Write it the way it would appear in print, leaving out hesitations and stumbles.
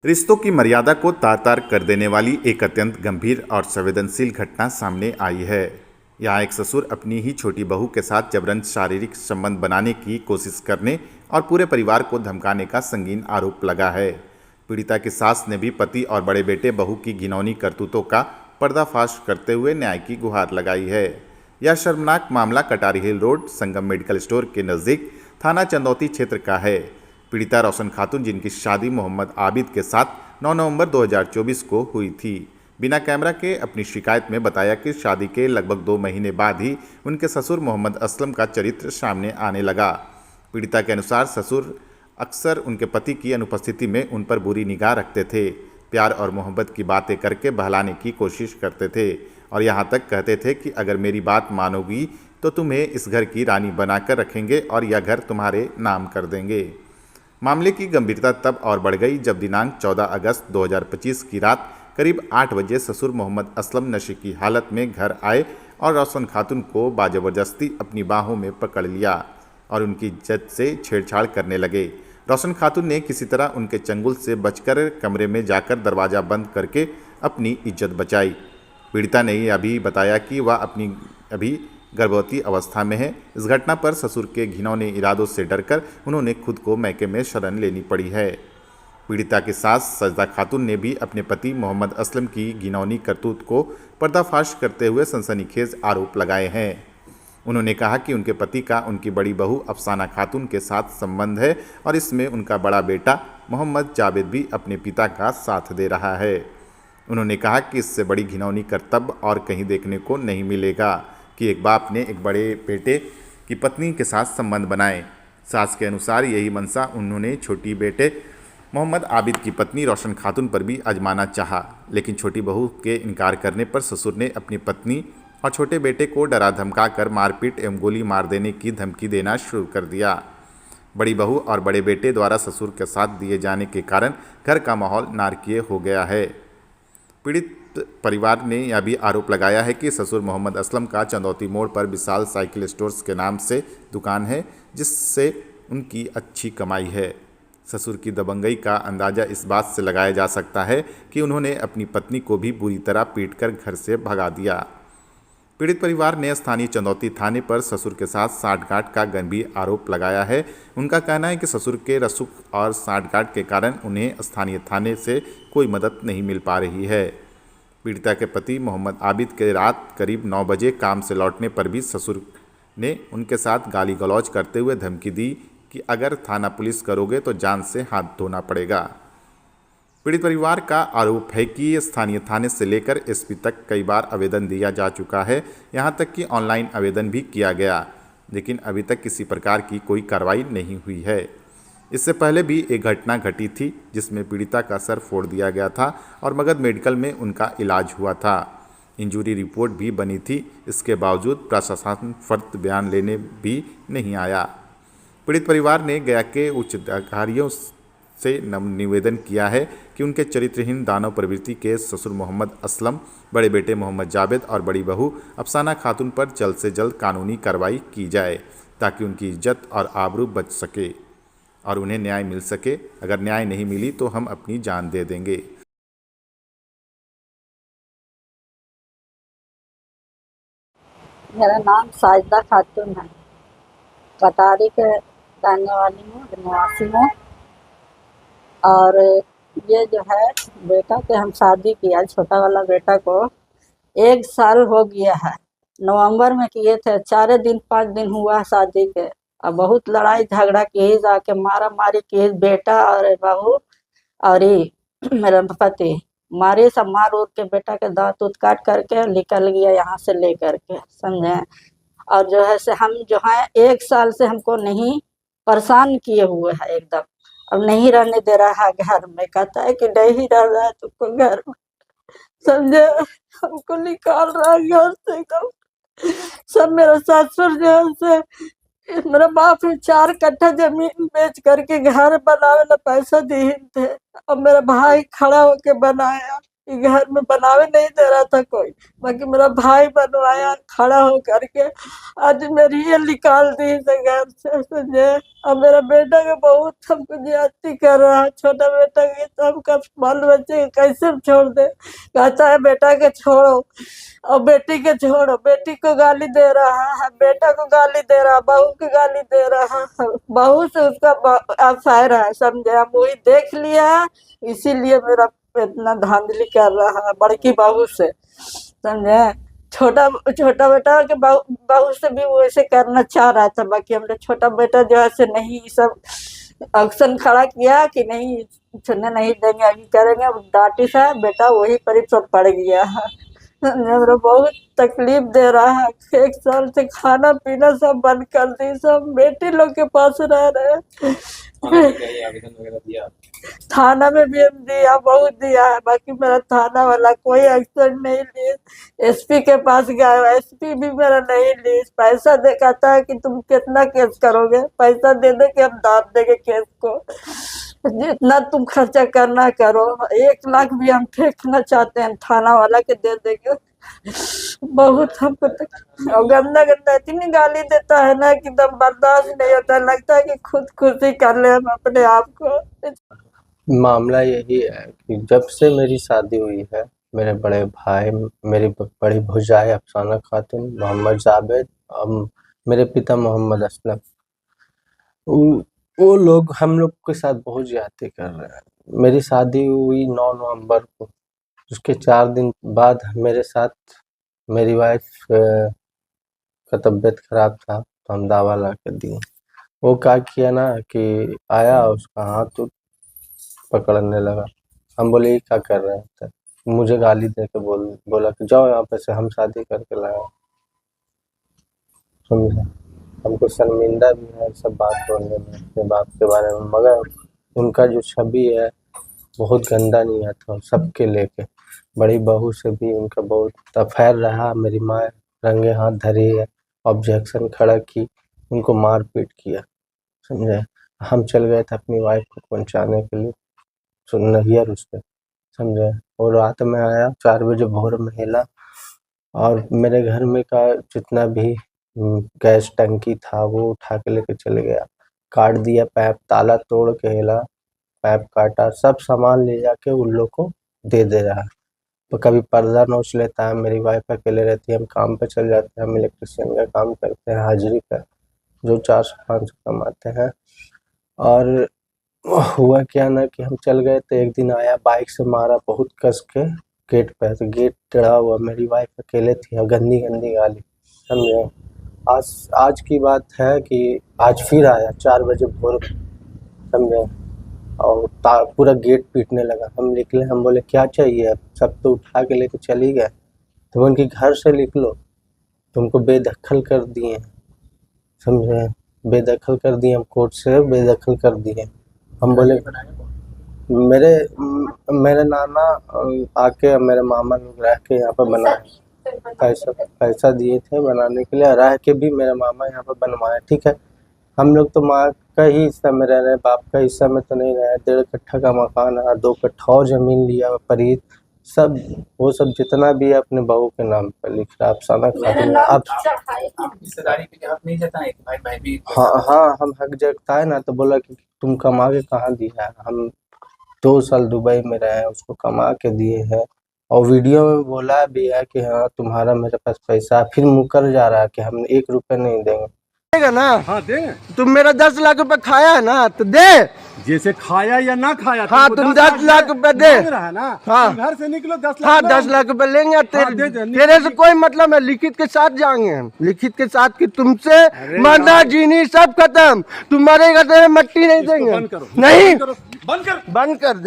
रिश्तों की मर्यादा को तार-तार कर देने वाली एक अत्यंत गंभीर और संवेदनशील घटना सामने आई है। यहाँ एक ससुर अपनी ही छोटी बहू के साथ जबरन शारीरिक संबंध बनाने की कोशिश करने और पूरे परिवार को धमकाने का संगीन आरोप लगा है। पीड़िता की सास ने भी पति और बड़े बेटे बहू की घिनौनी करतूतों का पर्दाफाश करते हुए न्याय की गुहार लगाई है। यह शर्मनाक मामला कटारी हिल रोड संगम मेडिकल स्टोर के नज़दीक थाना चंदौती क्षेत्र का है। पीड़िता रोशन खातून, जिनकी शादी मोहम्मद आबिद के साथ 9 नवंबर 2024 को हुई थी, बिना कैमरा के अपनी शिकायत में बताया कि शादी के लगभग 2 महीने बाद ही उनके ससुर मोहम्मद असलम का चरित्र सामने आने लगा। पीड़िता के अनुसार ससुर अक्सर उनके पति की अनुपस्थिति में उन पर बुरी निगाह रखते थे, प्यार और मोहब्बत की बातें करके बहलाने की कोशिश करते थे और यहाँ तक कहते थे कि अगर मेरी बात मानोगी तो तुम्हें इस घर की रानी बनाकर रखेंगे और यह घर तुम्हारे नाम कर देंगे। मामले की गंभीरता तब और बढ़ गई जब दिनांक 14 अगस्त 2025 की रात करीब 8 बजे ससुर मोहम्मद असलम नशे की हालत में घर आए और रोशन खातून को बाजबरदस्ती अपनी बाहों में पकड़ लिया और उनकी इज्जत से छेड़छाड़ करने लगे। रोशन खातून ने किसी तरह उनके चंगुल से बचकर कमरे में जाकर दरवाज़ा बंद करके अपनी इज्जत बचाई। पीड़िता ने यह भी बताया कि वह अपनी अभी गर्भवती अवस्था में है। इस घटना पर ससुर के घिनौने इरादों से डरकर उन्होंने खुद को मैके में शरण लेनी पड़ी है। पीड़िता की सास सजदा खातून ने भी अपने पति मोहम्मद असलम की घिनौनी करतूत को पर्दाफाश करते हुए सनसनीखेज आरोप लगाए हैं। उन्होंने कहा कि उनके पति का उनकी बड़ी बहू अफसाना खातून के साथ संबंध है और इसमें उनका बड़ा बेटा मोहम्मद जावेद भी अपने पिता का साथ दे रहा है। उन्होंने कहा कि इससे बड़ी घिनौनी करतब और कहीं देखने को नहीं मिलेगा कि एक बाप ने एक बड़े बेटे की पत्नी के साथ संबंध बनाए। सास के अनुसार यही मंशा उन्होंने छोटी बेटे मोहम्मद आबिद की पत्नी रोशन खातून पर भी आजमाना चाहा, लेकिन छोटी बहू के इनकार करने पर ससुर ने अपनी पत्नी और छोटे बेटे को डरा धमका कर मारपीट एवं गोली मार देने की धमकी देना शुरू कर दिया। बड़ी बहू और बड़े बेटे द्वारा ससुर के साथ दिए जाने के कारण घर का माहौल नारकीय हो गया है। पीड़ित परिवार ने यह भी आरोप लगाया है कि ससुर मोहम्मद असलम का चंदौती मोड़ पर विशाल साइकिल स्टोर्स के नाम से दुकान है, जिससे उनकी अच्छी कमाई है। ससुर की दबंगई का अंदाज़ा इस बात से लगाया जा सकता है कि उन्होंने अपनी पत्नी को भी बुरी तरह पीटकर घर से भगा दिया। पीड़ित परिवार ने स्थानीय चंदौती थाने पर ससुर के साथ सांठगांठ का गंभीर आरोप लगाया है। उनका कहना है कि ससुर के रसूख और सांठगांठ के कारण उन्हें स्थानीय थाने से कोई मदद नहीं मिल पा रही है। पीड़िता के पति मोहम्मद आबिद के रात करीब 9 बजे काम से लौटने पर भी ससुर ने उनके साथ गाली गलौज करते हुए धमकी दी कि अगर थाना पुलिस करोगे तो जान से हाथ धोना पड़ेगा। पीड़ित परिवार का आरोप है कि स्थानीय थाने से लेकर एसपी तक कई बार आवेदन दिया जा चुका है, यहां तक कि ऑनलाइन आवेदन भी किया गया, लेकिन अभी तक किसी प्रकार की कोई कार्रवाई नहीं हुई है। इससे पहले भी एक घटना घटी थी जिसमें पीड़िता का सर फोड़ दिया गया था और मगध मेडिकल में उनका इलाज हुआ था। इंजरी रिपोर्ट भी बनी थी, इसके बावजूद प्रशासन फर्द बयान लेने भी नहीं आया। पीड़ित परिवार ने गया के उच्च अधिकारियों से निवेदन किया है कि उनके चरित्रहीन दानव प्रवृत्ति के ससुर मोहम्मद असलम, बड़े बेटे मोहम्मद जावेद और बड़ी बहू अफसाना खातून पर जल्द से जल्द कानूनी कार्रवाई की जाए ताकि उनकी इज्जत और आबरू बच सके और उन्हें न्याय मिल सके। अगर न्याय नहीं मिली तो हम अपनी जान दे देंगे। मेरा नाम साजिदा खातून है। कटारी के रहने वाली हूँ, निवासी हूँ। और ये जो है बेटा के हम शादी किया, छोटा वाला बेटा को 1 साल हो गया है। नवंबर में किए थे, 4 दिन 5 दिन हुआ शादी के। और बहुत लड़ाई झगड़ा किए, जाके मारा मारी किए, बेटा और बहू और ये मेरा पति मारे, सब मार उर के बेटा के दांत उत काट करके निकल गया यहाँ से लेकर के, समझे। और जो है से हम जो है 1 साल से हमको नहीं परेशान किए हुए है एकदम। अब नहीं रहने दे रहा है घर में, कहता है कि नहीं रह रहा है तुमको घर में, समझे। हमको निकाल रहा है घर से एकदम। सब मेरा ससुर जो है से मेरा बाप ने 4 कट्ठा जमीन बेच करके घर बनावे ला पैसा दिए थे और मेरा भाई खड़ा होके बनाया। ये घर में बनावे नहीं दे रहा था कोई, बाकी मेरा भाई बनवाया खड़ा हो करके। आज मेरी ये निकाल दी इसे घर से, समझे। अब मेरा बेटा के बहुत हमको ज्यादती कर रहा है, छोटा बेटा के तो हमका बाल बच्चे के कैसे छोड़ दे। कहता है बेटा के छोड़ो और बेटी के छोड़ो, बेटी को गाली दे रहा है, बेटा को गाली दे रहा है, बहू को गाली दे रहा है, बहू से उसका अफेयर है, समझे। हम वही देख लिया है, इसीलिए मेरा इतना धांधली कर रहा है बड़की बहू से, समझे। छोटा छोटा बेटा के बहू से भी वैसे करना चाह रहा था, बाकी हमने छोटा बेटा जो है से नहीं, सब एक्शन खड़ा किया कि नहीं सुनने नहीं देंगे, आगे करेंगे। अब डांटी सा बेटा वही पर ही सब पड़ गया है, मेरा बहुत तकलीफ दे रहा है। 1 साल से खाना पीना सब बंद कर दी, सब बेटे लोग के पास रह रहे हैं। आवेदन वगैरह दिया? थाना में भी हम दिया, बहुत दिया है, बाकी मेरा थाना वाला कोई एक्शन नहीं लिए। एसपी के पास गया, एसपी भी मेरा नहीं ली। पैसा दे, कहता है कि तुम कितना केस करोगे, पैसा दे दे के हम दाब देंगे केस को, जितना तुम खर्चा करना करो। 1 लाख भी हम फेंकना चाहते हैं, थाना वाला के दे देंगे। बहुत हमको और गंदा गंदा इतनी गाली देता है ना कि दम बर्दाश्त नहीं होता, लगता है कि खुदकुशी कर ले हम अपने आप को। मामला यही है कि जब से मेरी शादी हुई है, मेरे बड़े भाई, मेरी बड़ी भौजाई अफसाना खातून, मोहम्मद जावेद और मेरे पिता मोहम्मद असलम, वो लोग हम लोग के साथ बहुत ज्यादती कर रहे हैं। मेरी शादी हुई 9 नवंबर को, उसके 4 दिन बाद मेरे साथ मेरी वाइफ का तबीयत खराब था, तो हम दवा ला के दिए। वो क्या किया ना कि आया, उसका हाथ पकड़ने लगा। हम बोले ये क्या कर रहे हैं, तो मुझे गाली दे के बोला कि जाओ यहाँ पे से, हम शादी करके लाए। समझे, हमको शर्मिंदा भी है सब बात बोलने में अपने बाप के बारे में, मगर उनका जो छवि है बहुत गंदा नहीं था, सबके लेके। बड़ी बहू से भी उनका बहुत अफेयर रहा। मेरी माँ रंगे हाथ धरी है, ऑब्जेक्शन खड़ा की, उनको मार पीट किया, समझे। हम चल गए थे अपनी वाइफ को पहुंचाने के लिए नैहर उसके, समझे। और रात में आया 4 बजे भोर में हिला, और मेरे घर में का जितना भी गैस टंकी था वो उठा के लेके चले गया, काट दिया पैप, ताला तोड़ के हिला, पैप काटा, सब सामान ले जाके उन लोग को दे रहा है। तो कभी पर्दा नोच लेता है, मेरी वाइफ अकेले रहती है, हम काम पे चल जाते हैं, हम इलेक्ट्रिशियन का काम करते हैं, हाजिरी का, जो 400-500 कमाते हैं। और हुआ क्या ना कि हम चल गए तो एक दिन आया, बाइक से मारा बहुत कस के गेट पे, तो गेट टेढ़ा हुआ, मेरी वाइफ अकेले थी, और गंदी गंदी गाली, समझे। आज की बात है कि आज फिर आया 4 बजे भोर, समझे, और पूरा गेट पीटने लगा। हम निकले, हम बोले क्या चाहिए, अब सब तो उठा के लेके चली गए, तुम उनके घर से निकलो, तुमको बेदखल कर दिए, समझे, बेदखल कर दिए, हम कोर्ट से बेदखल कर दिए। हम बोले मेरे नाना आके, मेरे मामा लोग रह के यहाँ पर बनाए, पैसा दिए थे बनाने के लिए, रह के भी मेरे मामा यहाँ पर बनवाए, ठीक है। हम लोग तो माँ का ही हिस्सा में रह रहे, बाप का हिस्सा में तो नहीं रहे। 1.5 कट्ठा का मकान है, 2 कट्ठा और जमीन लिया, परीत सब, वो सब जितना भी है अपने बहू के नाम पर लिख रहा। अफसाना खातून आप रिश्तेदारी के लिए हक नहीं जताए, भाई भाई भी। हाँ, हम हक जताए ना, तो बोला कि तुम कमा के कहाँ दिया है, हम 2 साल दुबई में रहे, उसको कमा के दिए हैं, और वीडियो में बोला भी है कि हाँ तुम्हारा मेरे पास पैसा, फिर मुकर जा रहा है कि हम 1 रुपया नहीं देंगे। देगा ना? हाँ दे। तुम मेरा 10 लाख रुपए खाया है ना, तो दे। जैसे खाया या ना खाया, हाँ, तुम 10 लाख रुपए दे। मांग रहा है ना, हाँ। तुम घर से निकलो 10 लाख। हाँ, 10 लाख रुपए लेंगे, हाँ, दे, तेरे से कोई मतलब है, लिखित के साथ जाएंगे हम, लिखित के साथ कि तुमसे मरना जीनी सब खत्म, तुम मरेगा तो मट्टी नहीं देंगे। बंद करो, नहीं, बंद कर बंद कर दे।